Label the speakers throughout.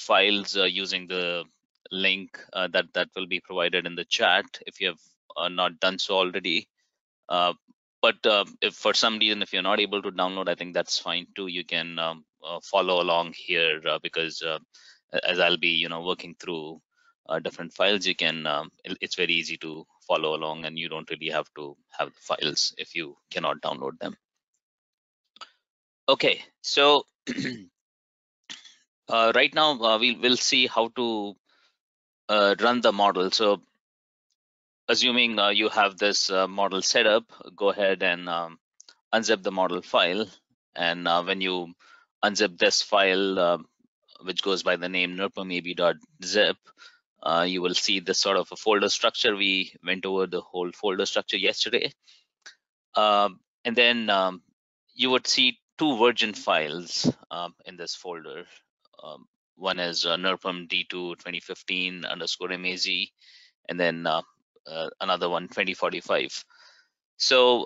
Speaker 1: files using the link that will be provided in the chat if you have not done so already. But if for some reason if you're not able to download, I think that's fine too. You can follow along here because as I'll be working through different files, you can it's very easy to follow along, and you don't really have to have the files if you cannot download them. Okay, so right now we'll see how to run the model. So assuming you have this model set up, go ahead and unzip the model file. And when you unzip this file, which goes by the name NERPMAB.zip, you will see this sort of a folder structure. We went over the whole folder structure yesterday. And then you would see two version files in this folder. One is NERPM D2 2015 _MAZ, and then another one 2045. So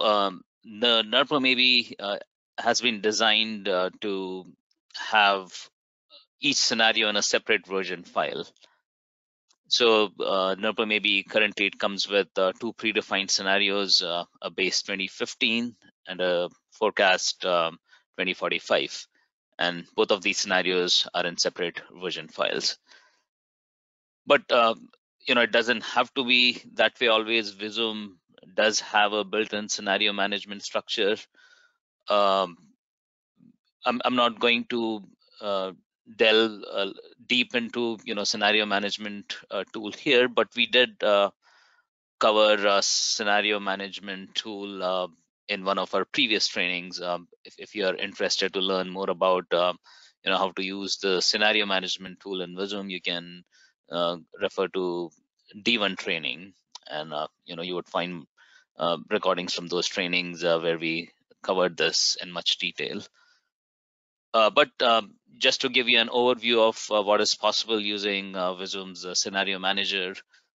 Speaker 1: the NERPMAB has been designed to have each scenario in a separate version file. So NERPMAB currently it comes with two predefined scenarios, a base 2015 and a forecast 2045. And both of these scenarios are in separate version files. But it doesn't have to be that way always. Visum does have a built-in scenario management structure. I'm not going to delve deep into scenario management tool here, but we did cover a scenario management tool in one of our previous trainings. If you are interested to learn more about how to use the scenario management tool in Visum, you can refer to D1 training, and you would find recordings from those trainings where we covered this in much detail. But just to give you an overview of what is possible using Visum's scenario manager,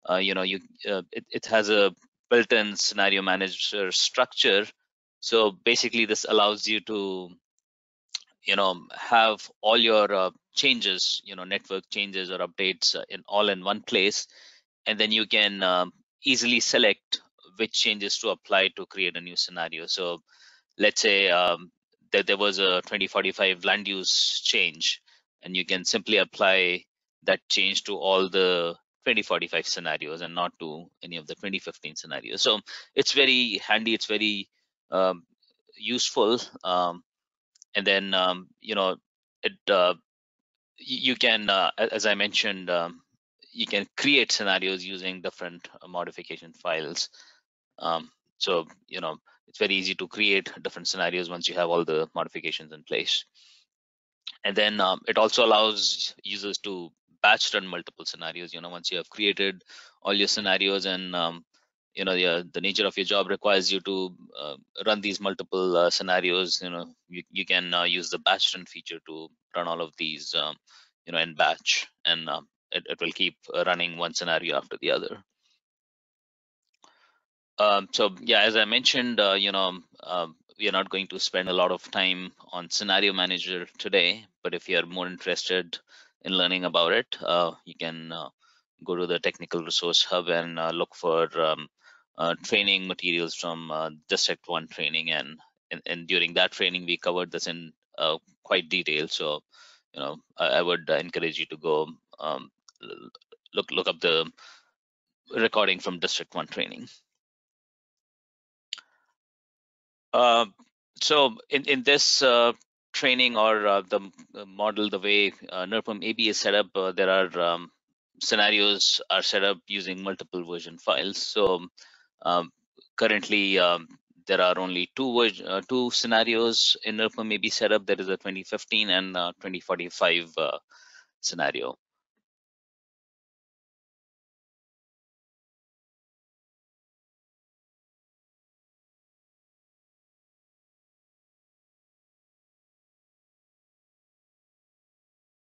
Speaker 1: it has a built-in scenario manager structure. So basically, this allows you to have all your changes, network changes or updates all in one place, and then you can easily select which changes to apply to create a new scenario. So let's say that there was a 2045 land use change, and you can simply apply that change to all the 2045 scenarios and not to any of the 2015 scenarios. So it's very handy, it's very useful. And then you can, as I mentioned, you can create scenarios using different modification files. So it's very easy to create different scenarios once you have all the modifications in place. And then it also allows users to batch run multiple scenarios. Once you have created all your scenarios, and the nature of your job requires you to run these multiple scenarios, you can use the batch run feature to run all of these in batch, and it will keep running one scenario after the other. So yeah, as I mentioned, we are not going to spend a lot of time on scenario manager today, but if you are more interested in learning about it, you can go to the technical resource hub and look for training materials from District 1 training, and during that training we covered this in quite detail. So I would encourage you to go look up the recording from District 1 training. So in this training, or the model, the way NERPMAB is set up, there are scenarios are set up using multiple version files. So currently there are only two scenarios in NERPMAB setup. There is a 2015 and 2045 scenario.